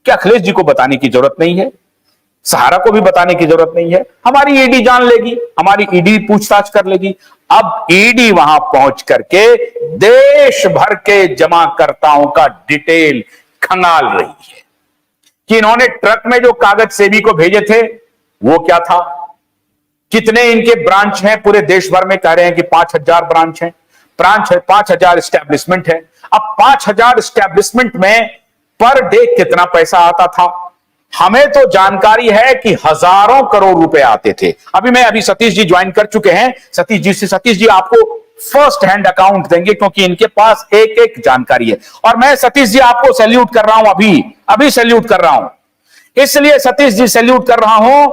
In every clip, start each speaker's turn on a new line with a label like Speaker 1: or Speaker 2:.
Speaker 1: क्या अखिलेश जी को बताने की जरूरत नहीं है? सहारा को भी बताने की जरूरत नहीं है? हमारी ईडी जान लेगी, हमारी ईडी पूछताछ कर लेगी। अब ईडी वहां पहुंच करके देश भर के जमाकर्ताओं का डिटेल खंगाल रही है कि इन्होंने ट्रक में जो कागज सेबी को भेजे थे वो क्या था, कितने इनके ब्रांच हैं पूरे देश भर में। कह रहे हैं कि 5000 ब्रांच हैं, 5000 एस्टेब्लिशमेंट है। अब 5000 एस्टेब्लिशमेंट में पर डे कितना पैसा आता था? हमें तो जानकारी है कि हजारों करोड़ रुपए आते थे। अभी सतीश जी ज्वाइन कर चुके हैं, सतीश जी आपको फर्स्ट हैंड अकाउंट देंगे क्योंकि इनके पास एक एक जानकारी है। और मैं सतीश जी आपको सैल्यूट कर रहा हूं, अभी सैल्यूट कर रहा हूं। इसलिए सतीश जी सैल्यूट कर रहा हूं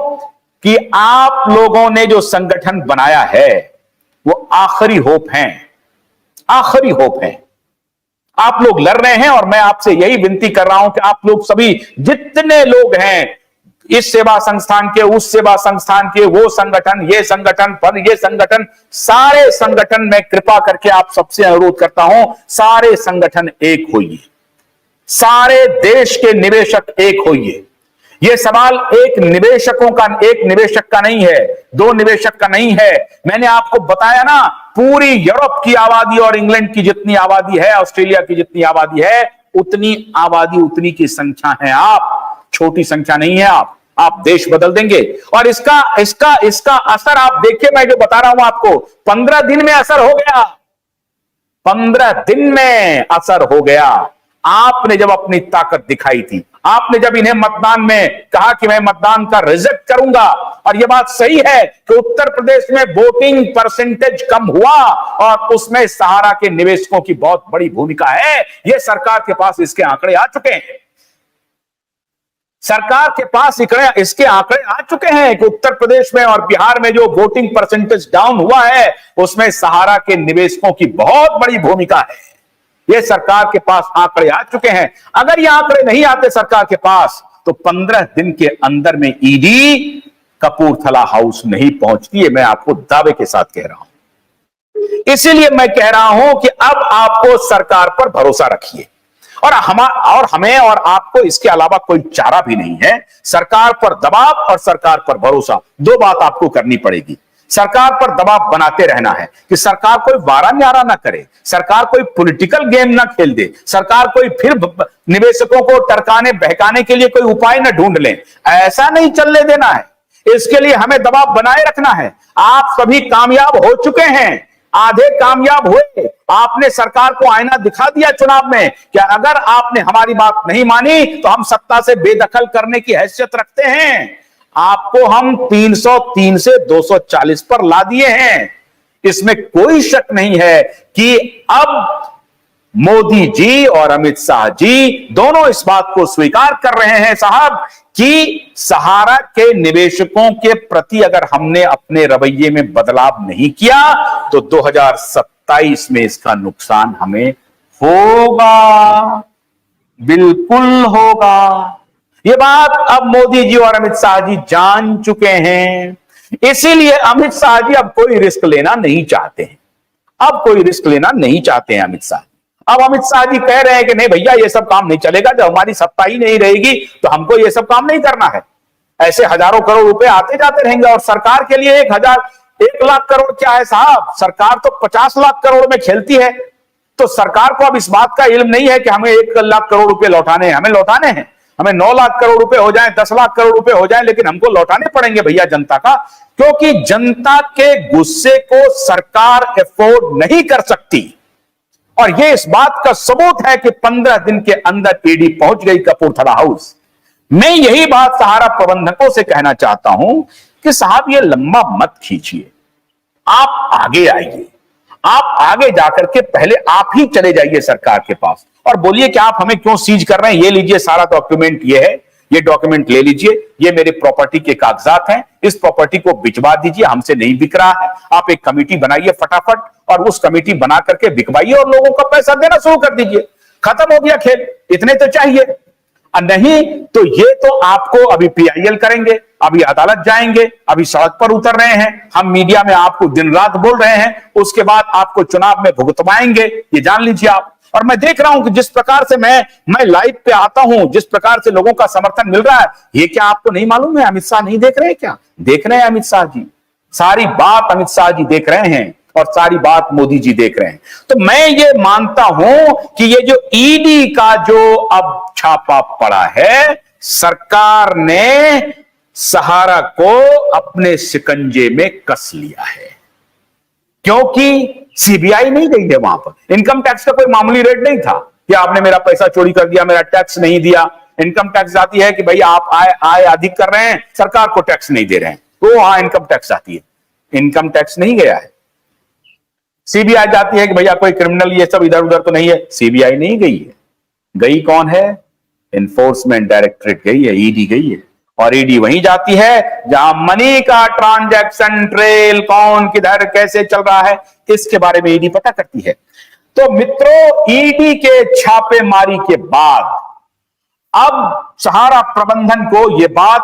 Speaker 1: कि आप लोगों ने जो संगठन बनाया है वो आखिरी होप है, आखिरी होप है। आप लोग लड़ रहे हैं और मैं आपसे यही विनती कर रहा हूं कि आप लोग सभी जितने लोग हैं, इस सेवा संस्थान के, उस सेवा संस्थान के, वो संगठन, ये संगठन, पर ये संगठन, सारे संगठन में कृपा करके आप सबसे अनुरोध करता हूं, सारे संगठन एक होइए, सारे देश के निवेशक एक होइए। यह सवाल एक निवेशक का नहीं है, दो निवेशक का नहीं है। मैंने आपको बताया ना, पूरी यूरोप की आबादी और इंग्लैंड की जितनी आबादी है, ऑस्ट्रेलिया की जितनी आबादी है, उतनी आबादी, उतनी की संख्या है आप, छोटी संख्या नहीं है आप देश बदल देंगे। और इसका असर आप देखिए, मैं जो बता रहा हूं आपको, 15 दिन में असर हो गया, 15 दिन में असर हो गया। आपने जब अपनी ताकत दिखाई थी, आपने जब इन्हें मतदान में कहा कि मैं मतदान का रिजेक्ट करूंगा, और यह बात सही है कि उत्तर प्रदेश में वोटिंग परसेंटेज कम हुआ और उसमें सहारा के निवेशकों की बहुत बड़ी भूमिका है। यह सरकार के पास इसके आंकड़े आ चुके हैं, सरकार के पास इसके आंकड़े आ चुके हैं कि उत्तर प्रदेश में और बिहार में जो वोटिंग परसेंटेज डाउन हुआ है उसमें सहारा के निवेशकों की बहुत बड़ी भूमिका है। ये सरकार के पास आंकड़े आ चुके हैं। अगर ये आंकड़े नहीं आते सरकार के पास तो 15 दिन के अंदर में ईडी कपूरथला हाउस नहीं पहुंचती है, मैं आपको दावे के साथ कह रहा हूं। इसीलिए मैं कह रहा हूं कि अब आपको सरकार पर भरोसा रखिए, और हमें और आपको इसके अलावा कोई चारा भी नहीं है। सरकार पर दबाव और सरकार पर भरोसा, दो बात आपको करनी पड़ेगी। सरकार पर दबाव बनाते रहना है कि सरकार कोई वारा न्यारा ना करे, सरकार कोई पॉलिटिकल गेम ना खेल दे, सरकार कोई फिर निवेशकों को टरकाने बहकाने के लिए कोई उपाय ना ढूंढ ले। ऐसा नहीं चलने देना है, इसके लिए हमें दबाव बनाए रखना है। आप सभी कामयाब हो चुके हैं, आधे कामयाब हुए। आपने सरकार को आईना दिखा दिया चुनाव में कि अगर आपने हमारी बात नहीं मानी तो हम सत्ता से बेदखल करने की हैसियत रखते हैं। आपको हम 303 से 240 पर ला दिए हैं। इसमें कोई शक नहीं है कि अब मोदी जी और अमित शाह जी दोनों इस बात को स्वीकार कर रहे हैं साहब कि सहारा के निवेशकों के प्रति अगर हमने अपने रवैये में बदलाव नहीं किया तो 2027 में इसका नुकसान हमें होगा, बिल्कुल होगा। ये बात अब मोदी जी और अमित शाह जी जान चुके हैं। इसीलिए अमित शाह जी अब कोई रिस्क लेना नहीं चाहते हैं, अब कोई रिस्क लेना नहीं चाहते हैं अमित शाह। अब अमित शाह जी कह रहे हैं कि नहीं भैया ये सब काम नहीं चलेगा, जब हमारी सत्ता ही नहीं रहेगी तो हमको ये सब काम नहीं करना है। ऐसे हजारों करोड़ रुपए आते जाते रहेंगे और सरकार के लिए 1 लाख करोड़ क्या है साहब, सरकार तो 50 लाख करोड़ में खेलती है। तो सरकार को अब इस बात का इल्म नहीं है कि हमें 1 लाख करोड़ रुपए लौटाने हैं, हमें लौटाने हैं। हमें 9 लाख करोड़ रुपए हो जाए, 10 लाख करोड़ रुपए हो जाए, लेकिन हमको लौटाने पड़ेंगे भैया जनता का, क्योंकि जनता के गुस्से को सरकार अफोर्ड नहीं कर सकती। और यह इस बात का सबूत है कि 15 दिन के अंदर ईडी पहुंच गई कपूरथला हाउस। मैं यही बात सहारा प्रबंधकों से कहना चाहता हूं कि साहब ये लंबा मत खींचिए, आप आगे आइए, आप आगे जाकर के पहले आप ही चले जाइए सरकार के पास और बोलिए कि आप हमें क्यों सीज कर रहे हैं। ये लीजिए सारा डॉक्यूमेंट, ये है, ये डॉक्यूमेंट ले लीजिए, ये मेरे प्रॉपर्टी के कागजात हैं, इस प्रॉपर्टी को बिकवा दीजिए, हमसे नहीं बिक रहा है। आप एक कमेटी बनाइए फटाफट और उस कमेटी बना करके बिकवाइए और लोगों को पैसा देना शुरू कर दीजिए। खत्म हो गया खेल, इतने तो चाहिए। नहीं तो ये तो आपको अभी पीआईएल करेंगे, अभी अदालत जाएंगे, अभी सड़क पर उतर रहे हैं, हम मीडिया में आपको दिन रात बोल रहे हैं, उसके बाद आपको चुनाव में भुगतवाएंगे, ये जान लीजिए आप। और मैं देख रहा हूं कि जिस प्रकार से मैं लाइव पे आता हूं, जिस प्रकार से लोगों का समर्थन मिल रहा है, ये क्या आपको नहीं मालूम है? अमित शाह नहीं देख रहे हैं क्या? देख रहे हैं अमित शाह जी, सारी बात अमित शाह जी देख रहे हैं और सारी बात मोदी जी देख रहे हैं। तो मैं ये मानता हूं कि ये जो ईडी का जो अब छापा पड़ा है, सरकार ने सहारा को अपने शिकंजे में कस लिया है, क्योंकि सीबीआई नहीं गई है वहां पर। इनकम टैक्स का कोई मामूली रेट नहीं था कि आपने मेरा पैसा चोरी कर दिया, मेरा टैक्स नहीं दिया। इनकम टैक्स आती है कि भाई आप आय अधिक कर रहे हैं, सरकार को टैक्स नहीं दे रहे हैं, तो वहां इनकम टैक्स आती है। इनकम टैक्स नहीं गया है। सीबीआई जाती है कि भैया कोई क्रिमिनल ये सब इधर उधर तो नहीं है, सीबीआई नहीं गई है। गई कौन है? एनफोर्समेंट डायरेक्टरेट गई है, ईडी गई है। और ईडी वहीं जाती है जहां मनी का ट्रांजैक्शन ट्रेल कौन किधर कैसे चल रहा है, इसके बारे में ईडी पता करती है। तो मित्रों, ईडी के छापेमारी के बाद अब सहारा प्रबंधन को यह बात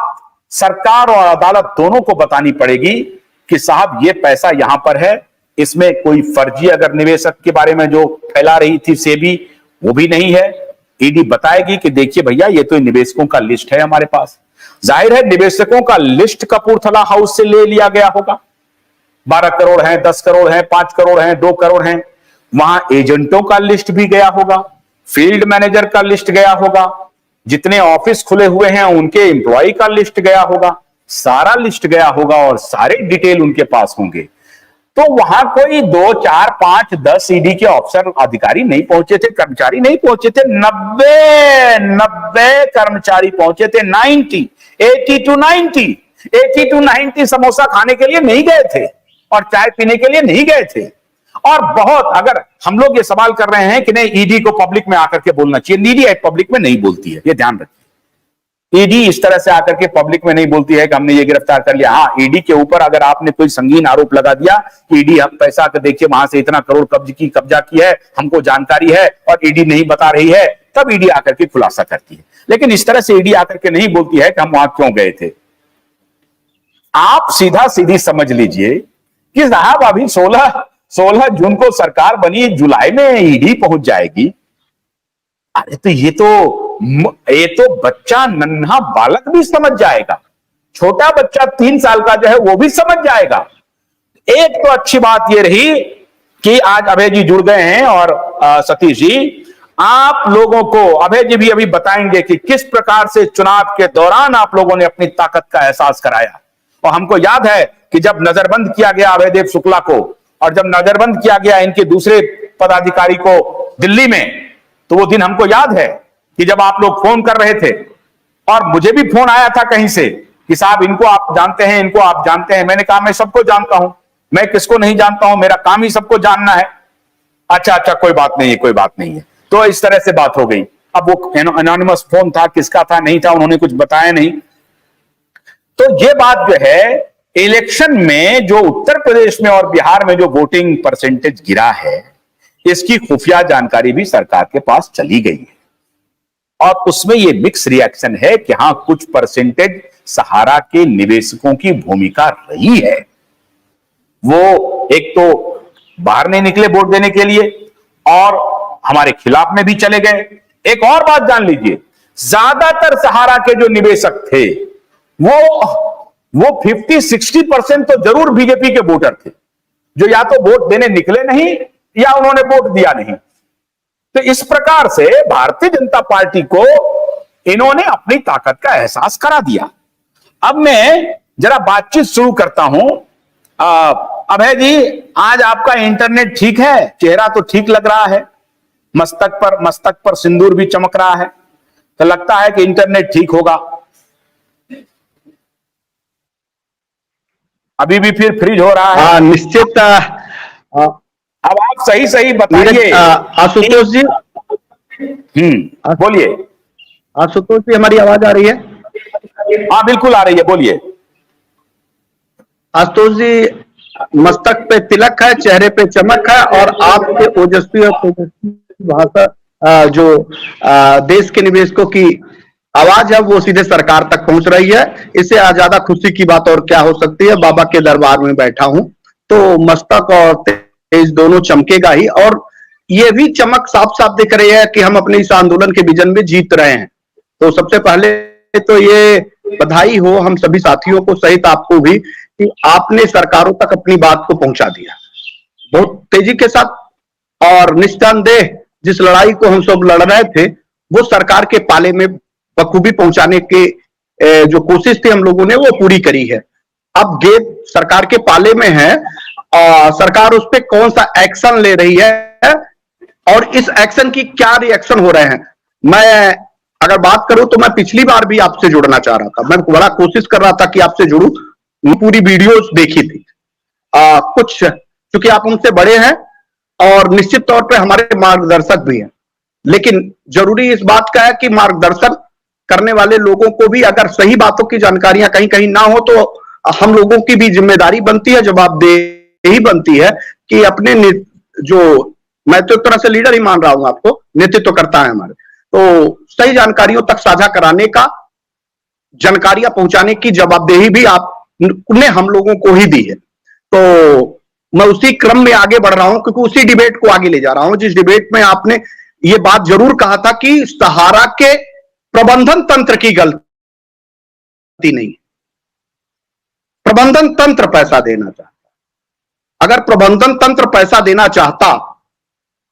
Speaker 1: सरकार और अदालत दोनों को बतानी पड़ेगी कि साहब ये पैसा यहां पर है, इसमें कोई फर्जी अगर निवेशक के बारे में जो फैला रही थी सेबी, वो भी नहीं है। ईडी बताएगी कि देखिए भैया, ये तो निवेशकों का लिस्ट है हमारे पास। जाहिर है निवेशकों का लिस्ट कपूरथला हाउस से ले लिया गया होगा। 12 करोड़ हैं, 10 करोड़ हैं, 5 करोड़ हैं, 2 करोड़ हैं। वहां एजेंटों का लिस्ट भी गया होगा, फील्ड मैनेजर का लिस्ट गया होगा, जितने ऑफिस खुले हुए हैं उनके एम्प्लॉय का लिस्ट गया होगा, सारा लिस्ट गया होगा और सारे डिटेल उनके पास होंगे। तो वहां कोई 2, 4, 5, 10 ईडी के अफसर अधिकारी नहीं पहुंचे थे, कर्मचारी नहीं पहुंचे थे, 90 कर्मचारी पहुंचे थे। 80 to 90 समोसा खाने के लिए नहीं गए थे और चाय पीने के लिए नहीं गए थे। और बहुत, अगर हम लोग ये सवाल कर रहे हैं कि नहीं ईडी को पब्लिक में आकर के बोलना चाहिए, ईडी पब्लिक में नहीं बोलती है, ये ध्यान रखिए। ईडी इस तरह से आकर के पब्लिक में नहीं बोलती है कि हमने ये गिरफ्तार कर लिया। हाँ, ईडी के ऊपर अगर आपने कोई संगीन आरोप लगा दिया कि ईडी हम पैसा के देखिए वहां से इतना करोड़ कब्जा की है, हमको जानकारी है और ईडी नहीं बता रही है, तब ईडी आकर के खुलासा करती है। लेकिन इस तरह से ईडी आकर के नहीं बोलती है कि हम वहां क्यों गए थे। आप सीधा सीधी समझ लीजिए कि साहब अभी 16 जून को सरकार बनी, जुलाई में ईडी पहुंच जाएगी। अरे तो ये तो बच्चा, नन्हा बालक भी समझ जाएगा, छोटा बच्चा 3 साल का जो है वो भी समझ जाएगा। एक तो अच्छी बात ये रही कि आज अभय जी जुड़ गए हैं और सतीश जी, आप लोगों को अभय जी भी अभी बताएंगे कि किस प्रकार से चुनाव के दौरान आप लोगों ने अपनी ताकत का एहसास कराया। और हमको याद है कि जब नजरबंद किया गया अभयदेव शुक्ला को, और जब नजरबंद किया गया इनके दूसरे पदाधिकारी को दिल्ली में, तो वो दिन हमको याद है कि जब आप लोग फोन कर रहे थे और मुझे भी फोन आया था कहीं से कि साहब इनको आप जानते हैं, इनको आप जानते हैं। मैंने कहा मैं सबको जानता हूं, मैं किसको नहीं जानता हूं, मेरा काम ही सबको जानना है। अच्छा कोई बात नहीं है, कोई बात नहीं है। तो इस तरह से बात हो गई। अब वो एनोनिमस फोन था, किसका था नहीं था, उन्होंने कुछ बताया नहीं। तो ये बात जो है, इलेक्शन में जो उत्तर प्रदेश में और बिहार में जो वोटिंग परसेंटेज गिरा है, इसकी खुफिया जानकारी भी सरकार के पास चली गई है और उसमें यह मिक्स रिएक्शन है कि हां, कुछ परसेंटेज सहारा के निवेशकों की भूमिका रही है। वो एक तो बाहर नहीं निकले वोट देने के लिए और हमारे खिलाफ में भी चले गए। एक और बात जान लीजिए, ज्यादातर सहारा के जो निवेशक थे वो 50-60% तो जरूर बीजेपी के वोटर थे, जो या तो वोट देने निकले नहीं या उन्होंने वोट दिया नहीं। तो इस प्रकार से भारतीय जनता पार्टी को इन्होंने अपनी ताकत का एहसास करा दिया। अब मैं जरा बातचीत शुरू करता हूं। अभय जी, आज आपका इंटरनेट ठीक है? चेहरा तो ठीक लग रहा है, मस्तक पर सिंदूर भी चमक रहा है, तो लगता है कि इंटरनेट ठीक होगा। अभी भी फिर फ्रीज हो रहा है?
Speaker 2: निश्चित।
Speaker 1: अब आप सही बताइए
Speaker 2: आशुतोष जी।
Speaker 1: बोलिए।
Speaker 2: आशुतोष जी, हमारी आवाज आ रही है?
Speaker 1: हाँ बिल्कुल आ रही है, बोलिए।
Speaker 2: आशुतोष जी, मस्तक पे तिलक है, चेहरे पे चमक है और आपके ओजस्वी और तेजस्वी भाषा जो देश के निवेशकों की आवाज है वो सीधे सरकार तक पहुंच रही है। इससे ज्यादा खुशी की बात और क्या हो सकती है। बाबा के दरबार में बैठा हूं तो मस्तक और तेज दोनों चमकेगा ही। और ये भी चमक साफ साफ दिख रही है कि हम अपने इस आंदोलन के विजन में जीत रहे हैं। तो सबसे पहले तो ये बधाई हो हम सभी साथियों को सहित आपको भी कि आपने सरकारों तक अपनी बात को पहुंचा दिया बहुत तेजी के साथ। और निस्संदेह जिस लड़ाई को हम सब लड़ रहे थे वो सरकार के पाले में बखूबी पहुंचाने के जो कोशिश थी हम लोगों ने वो पूरी करी है। अब गेम सरकार के पाले में है और सरकार उस पर कौन सा एक्शन ले रही है और इस एक्शन की क्या रिएक्शन हो रहे हैं। मैं अगर बात करूं तो मैं पिछली बार भी आपसे जुड़ना चाह रहा था, मैं बड़ा कोशिश कर रहा था कि आपसे जुड़ूं, पूरी वीडियोस देखी थी। कुछ क्योंकि आप उनसे बड़े हैं और निश्चित तौर पे हमारे मार्गदर्शक भी हैं, लेकिन जरूरी इस बात का है कि मार्गदर्शन करने वाले लोगों को भी अगर सही बातों की जानकारियां कहीं कहीं ना हो तो हम लोगों की भी जिम्मेदारी बनती है, जवाबदेही बनती है कि अपने जो मैं तो एक तरह से लीडर ही मान रहा हूं आपको, नेतृत्व करता है हमारे, तो सही जानकारियों तक साझा कराने का, जानकारियां पहुंचाने की जवाबदेही भी आपने हम लोगों को ही दी है। तो मैं उसी क्रम में आगे बढ़ रहा हूं क्योंकि उसी डिबेट को आगे ले जा रहा हूं जिस डिबेट में आपने ये बात जरूर कहा था कि सहारा के प्रबंधन तंत्र की गलती नहीं, प्रबंधन तंत्र पैसा देना चाहता। अगर प्रबंधन तंत्र पैसा देना चाहता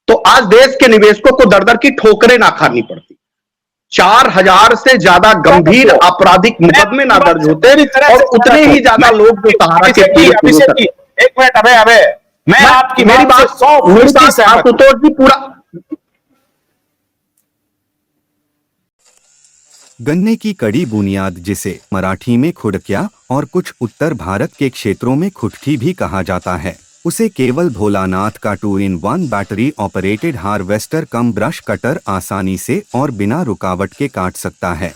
Speaker 2: तो आज देश के निवेशकों को दर दर की ठोकरें ना खानी पड़ती, 4000 से ज्यादा गंभीर आपराधिक मुकदमे ना दर्ज होते और उतने ही ज्यादा लोग जो सहारा के
Speaker 1: एक मिनट अबे मैं आपकी
Speaker 2: मेरी बात
Speaker 1: 100% सहमत हूं।
Speaker 2: पूरा
Speaker 3: गन्ने की कड़ी बुनियाद जिसे मराठी में खुडक्या और कुछ उत्तर भारत के क्षेत्रों में खुटकी भी कहा जाता है, उसे केवल भोलानाथ का 2-in-1 बैटरी ऑपरेटेड हार्वेस्टर कम ब्रश कटर आसानी से और बिना रुकावट के काट सकता है।